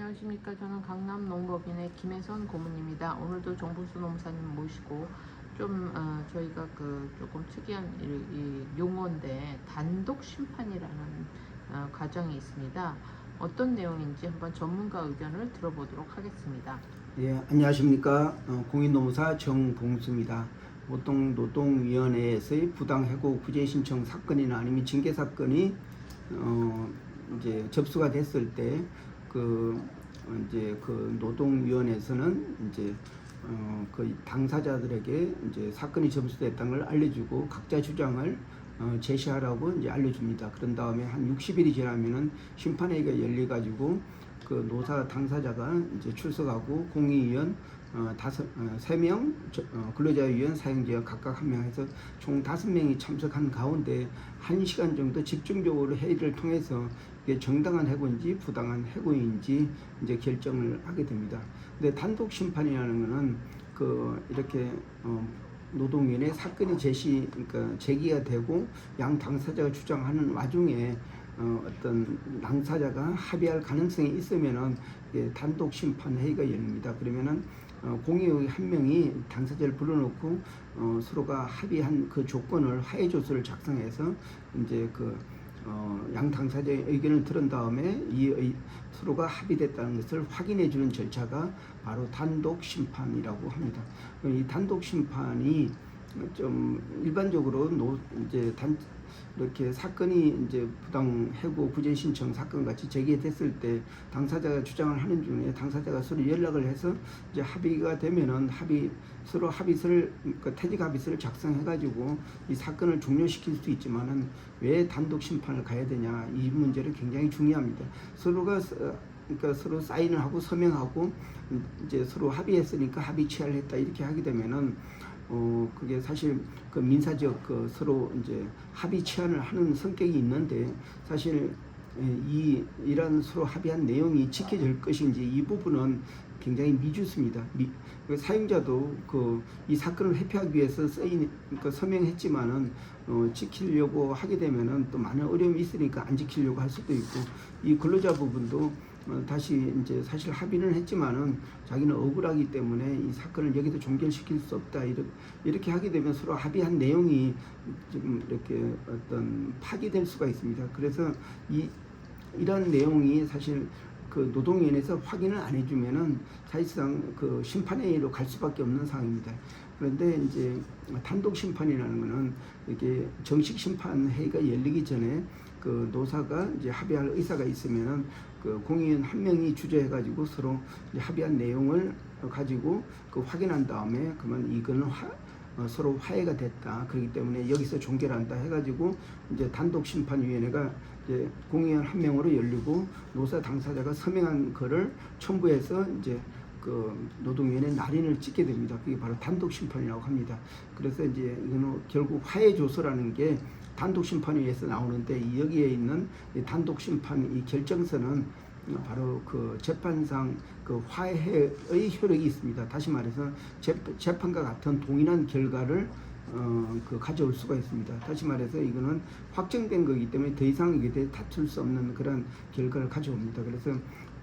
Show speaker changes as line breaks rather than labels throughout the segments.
안녕하십니까. 저는 강남 농법인의 김혜선 고문입니다. 오늘도 정보수 농사님 모시고 좀 저희가 조금 특이한 이 용어인데 단독 심판이라는 과정이 있습니다. 어떤 내용인지 한번 전문가 의견을 들어보도록 하겠습니다.
예, 안녕하십니까. 공인노무사 정봉수입니다. 보통노동위원회에서의 부당해고 구제 신청 사건이나 아니면 징계 사건이 이제 접수가 됐을 때 이제 노동위원회에서는 이제 그 당사자들에게 이제 사건이 접수됐다는 걸 알려주고 각자 주장을 제시하라고 이제 알려줍니다. 그런 다음에 한 60일이 지나면은 심판회의가 열려가지고 그 노사 당사자가 이제 출석하고 공의위원 3명, 근로자위원, 사용자위원 각각 1명 해서 총 5명이 참석한 가운데 1시간 정도 집중적으로 회의를 통해서 이게 정당한 해고인지 부당한 해고인지 이제 결정을 하게 됩니다. 근데 단독 심판이라는 거는 이렇게 노동위원회 사건이 그러니까 제기가 되고 양 당사자가 주장하는 와중에 어떤 당사자가 합의할 가능성이 있으면은 단독 심판 회의가 열립니다. 그러면은 공의의 한 명이 당사자를 불러놓고 서로가 합의한 그 조건을 화해 조서를 작성해서 이제 양 당사자의 의견을 들은 다음에 서로가 합의됐다는 것을 확인해 주는 절차가 바로 단독 심판이라고 합니다. 이 단독 심판이 좀 일반적으로 이렇게 사건이 이제 부당 해고 구제 신청 사건 같이 제기됐을 때 당사자가 주장을 하는 중에 당사자가 서로 연락을 해서 이제 합의가 되면은 서로 합의서를 퇴직 합의서를 작성해 가지고 이 사건을 종료시킬 수 있지만은 왜 단독 심판을 가야 되냐, 이 문제를 굉장히 중요합니다. 그러니까 서로 사인을 하고 서명하고 이제 서로 합의했으니까 합의 취하를 했다 이렇게 하게 되면은 그게 사실 민사적 서로 이제 합의 취한을 하는 성격이 있는데 사실 이런 서로 합의한 내용이 지켜질 것인지 이 부분은 굉장히 미주스입니다. 사용자도 이 사건을 회피하기 위해서 서명했지만은 지키려고 하게 되면은 또 많은 어려움이 있으니까 안 지키려고 할 수도 있고, 이 근로자 부분도 다시 이제 사실 합의는 했지만은 자기는 억울하기 때문에 이 사건을 여기서 종결시킬 수 없다 이렇게 하게 되면 서로 합의한 내용이 지금 이렇게 어떤 파기될 수가 있습니다. 그래서 이런 내용이 사실 노동위원회에서 확인을 안 해주면은 사실상 심판회의로 갈 수밖에 없는 상황입니다. 그런데 이제 단독 심판이라는 것은 이렇게 정식 심판 회의가 열리기 전에 노사가 이제 합의할 의사가 있으면은 공의원 한 명이 주재해가지고 서로 합의한 내용을 가지고 확인한 다음에 그러면 이거는 서로 화해가 됐다. 그렇기 때문에 여기서 종결한다 해가지고 이제 단독 심판위원회가 이제 공의원 한 명으로 열리고 노사 당사자가 서명한 거를 첨부해서 이제 노동위원회 날인을 찍게 됩니다. 그게 바로 단독 심판이라고 합니다. 그래서 이제 이거는 결국 화해 조서라는 게 단독 심판위에서 나오는데, 여기에 있는 이 단독 심판 이 결정서는 바로 재판상 화해의 효력이 있습니다. 다시 말해서 재판과 같은 동일한 결과를 가져올 수가 있습니다. 다시 말해서 이거는 확정된 거기 때문에 더 이상 이게 대해 다툴 수 없는 그런 결과를 가져옵니다. 그래서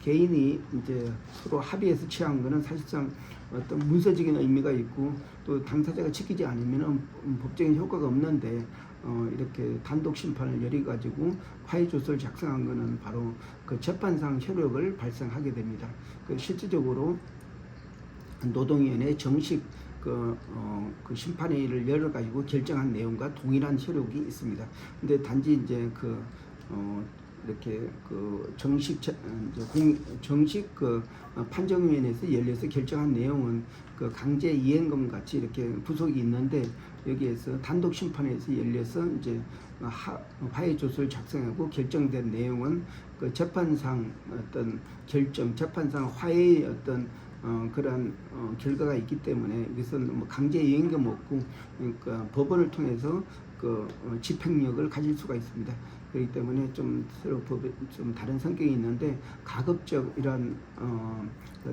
개인이 이제 서로 합의해서 취한 거는 사실상 어떤 문서적인 의미가 있고 또 당사자가 지키지 않으면 법적인 효과가 없는데 이렇게 단독 심판을 열어가지고 화해 조서를 작성한 거는 바로 재판상 효력을 발생하게 됩니다. 실질적으로 노동위원회 정식 심판회의를 열어가지고 결정한 내용과 동일한 효력이 있습니다. 근데 단지 이제 이렇게 정식 판정위원회에서 열려서 결정한 내용은 강제 이행금 같이 이렇게 부속이 있는데, 여기에서 단독 심판에서 열려서 이제 화해 조서를 작성하고 결정된 내용은 재판상 어떤 재판상 화해의 어떤 그런 결과가 있기 때문에 이것은 강제 이행금 없고, 그러니까 법원을 통해서 집행력을 가질 수가 있습니다. 그렇기 때문에 서로 법에 다른 성격이 있는데 가급적 이런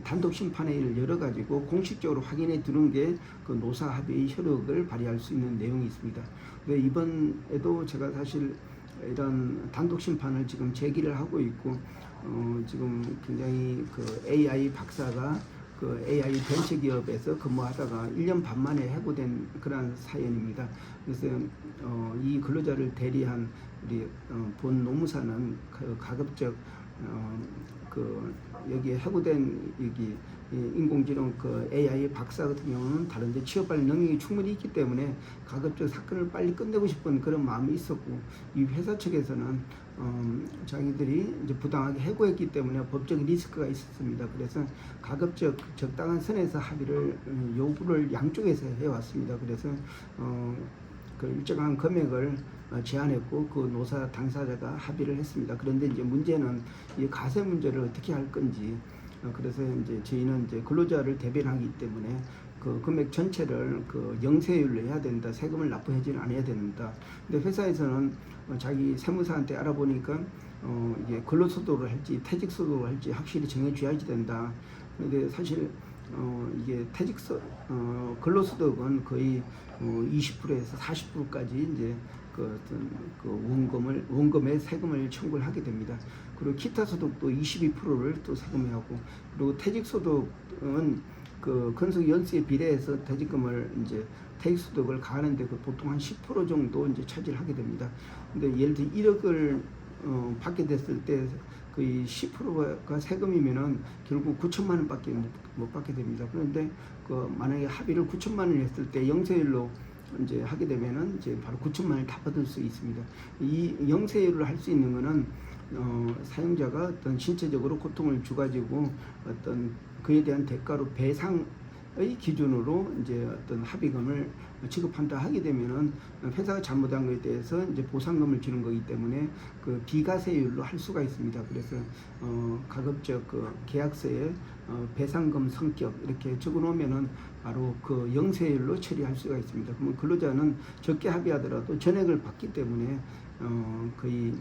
단독 심판회의를 열어가지고 공식적으로 확인해 두는 게 노사 합의의 효력을 발휘할 수 있는 내용이 있습니다. 근데 이번에도 제가 사실 이런 단독 심판을 지금 제기를 하고 있고, 지금 굉장히 그 AI 박사가 그 AI 벤처 기업에서 근무하다가 1년 반 만에 해고된 그런 사연입니다. 그래서 이 근로자를 대리한 우리 본 노무사는 그 가급적 그 여기 해고된 여기 인공지능 그 AI 박사 같은 경우는 다른데 취업할 능력이 충분히 있기 때문에 가급적 사건을 빨리 끝내고 싶은 그런 마음이 있었고, 이 회사 측에서는 자기들이 이제 부당하게 해고했기 때문에 법적 리스크가 있었습니다. 그래서 가급적 적당한 선에서 합의를 요구를 양쪽에서 해왔습니다. 그래서 그 일정한 금액을 제안했고 그 노사 당사자가 합의를 했습니다. 그런데 이제 문제는 이 가세 문제를 어떻게 할 건지, 그래서 이제 저희는 이제 근로자를 대변하기 때문에 그 금액 전체를 그 영세율로 해야 된다, 세금을 납부하지는 않아야 된다. 근데 회사에서는 자기 세무사한테 알아보니까 이게 근로소득을 할지 퇴직소득을 할지 확실히 정해줘야지 된다. 근데 사실 이게 근로소득은 거의 20%에서 40%까지 이제 그 원금의 세금을 청구를 하게 됩니다. 그리고 기타 소득도 22%를 또 세금을 하고, 그리고 퇴직소득은 그 근속 연수에 비례해서 퇴직소득을 가하는데 그 보통 한 10% 정도 이제 차지를 하게 됩니다. 근데 예를 들어 1억을 받게 됐을 때 거의 10%가 세금이면은 결국 9천만 원밖에 못 받게 됩니다. 그런데 그 만약에 합의를 9천만 원을 했을 때 영세율로 이제 하게 되면은 이제 바로 9천만 원을 다 받을 수 있습니다. 이 영세율을 할 수 있는 거는 사용자가 어떤 신체적으로 고통을 주가지고 어떤 그에 대한 대가로 배상의 기준으로 이제 어떤 합의금을 지급한다 하게 되면은 회사가 잘못한 것에 대해서 이제 보상금을 주는 거기 때문에 그 비과세율로 할 수가 있습니다. 그래서 가급적 그 계약서에 배상금 성격 이렇게 적어 놓으면은 바로 그 영세율로 처리할 수가 있습니다. 그러면 근로자는 적게 합의하더라도 전액을 받기 때문에 거의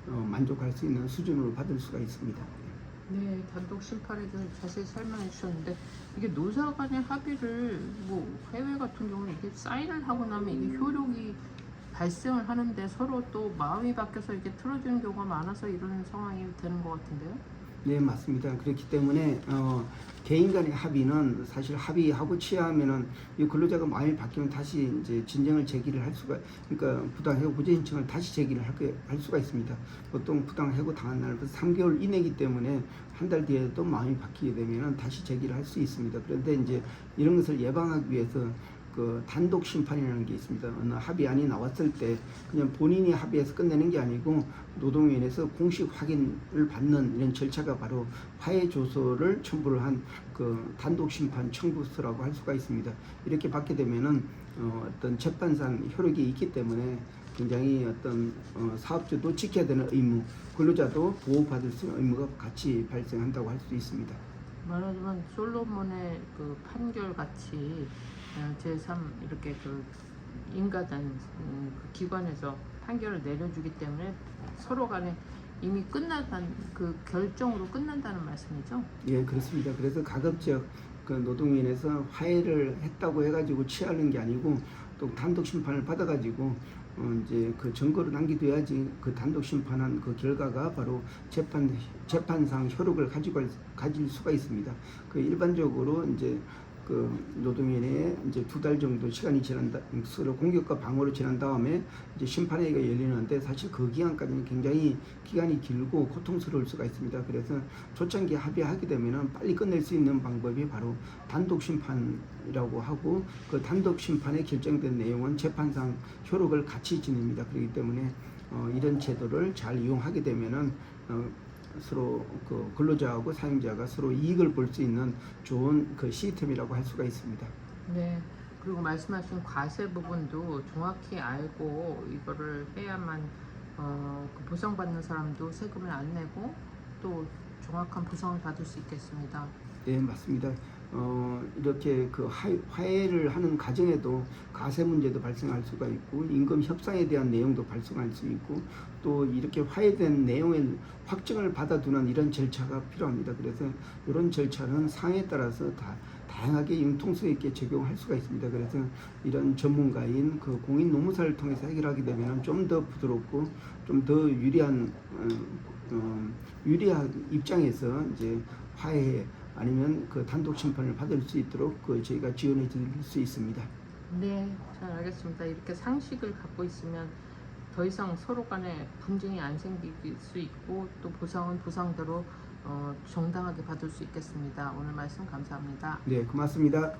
만족할 수 있는 수준으로 받을 수가 있습니다.
네, 단독 심판에 대해서 자세히 설명해 주셨는데, 이게 노사 간의 합의를 뭐 해외 같은 경우는 이게 사인을 하고 나면 이게 효력이 발생을 하는데 서로 또 마음이 바뀌어서 이렇게 틀어지는 경우가 많아서 이런 상황이 되는 것 같은데요?
네, 맞습니다. 그렇기 때문에 개인 간의 합의는 사실 합의하고 취하하면은 이 근로자가 마음이 바뀌면 다시 이제 진정을 제기를 할 수가, 그러니까 부당해고 구제 신청을 다시 제기를 할 수가 있습니다. 보통 부당해고 당한 날부터 3개월 이내이기 때문에 한 달 뒤에 또 마음이 바뀌게 되면은 다시 제기를 할 수 있습니다. 그런데 이제 이런 것을 예방하기 위해서 그 단독 심판이라는 게 있습니다. 어느 합의안이 나왔을 때 그냥 본인이 합의해서 끝내는 게 아니고 노동위원회에서 공식 확인을 받는 이런 절차가 바로 화해 조서를 첨부를 한 그 단독 심판 청구서라고 할 수가 있습니다. 이렇게 받게 되면은 어떤 재판상 효력이 있기 때문에 굉장히 어떤 사업주도 지켜야 되는 의무, 근로자도 보호받을 수 있는 의무가 같이 발생한다고 할 수 있습니다.
말하자면 솔로몬의 그 판결 같이 제3 이렇게 그 인가단 그 기관에서 판결을 내려주기 때문에 서로 간에 이미 끝났다는 그 결정으로 끝난다는 말씀이죠?
예, 그렇습니다. 그래서 가급적 그 노동위원회에서 화해를 했다고 해가지고 취하는 게 아니고 또 단독 심판을 받아가지고 이제 그 증거로 남기둬야지 그 단독 심판한 그 결과가 바로 재판상 효력을 가질 수가 있습니다. 그 일반적으로 이제 그 노동위원회에 이제 2달 정도 시간이 서로 공격과 방어로 지난 다음에 이제 심판회의가 열리는데, 사실 그 기간까지는 굉장히 기간이 길고 고통스러울 수가 있습니다. 그래서 초창기에 합의하게 되면은 빨리 끝낼 수 있는 방법이 바로 단독 심판이라고 하고, 그 단독 심판에 결정된 내용은 재판상 효력을 같이 지닙니다. 그렇기 때문에 이런 제도를 잘 이용하게 되면은 서로 그 근로자하고 사용자가 서로 이익을 볼 수 있는 좋은 그 시스템이라고 할 수가 있습니다.
네. 그리고 말씀하신 과세 부분도 정확히 알고 이거를 해야만 그 보상받는 사람도 세금을 안 내고 또 정확한 보상을 받을 수 있겠습니다.
네, 맞습니다. 이렇게 그 화해를 하는 과정에도 가세 문제도 발생할 수가 있고, 임금 협상에 대한 내용도 발생할 수 있고, 또 이렇게 화해된 내용의 확정을 받아두는 이런 절차가 필요합니다. 그래서 이런 절차는 상황에 따라서 다양하게 융통성 있게 적용할 수가 있습니다. 그래서 이런 전문가인 그 공인 노무사를 통해서 해결하게 되면 좀 더 부드럽고 좀 더 유리한 유리한 입장에서 이제 화해 아니면 그 단독 심판을 받을 수 있도록 그 저희가 지원해 드릴 수 있습니다.
네, 잘 알겠습니다. 이렇게 상식을 갖고 있으면 더 이상 서로 간에 분쟁이 안 생길 수 있고 또 보상은 보상대로 정당하게 받을 수 있겠습니다. 오늘 말씀 감사합니다.
네, 고맙습니다.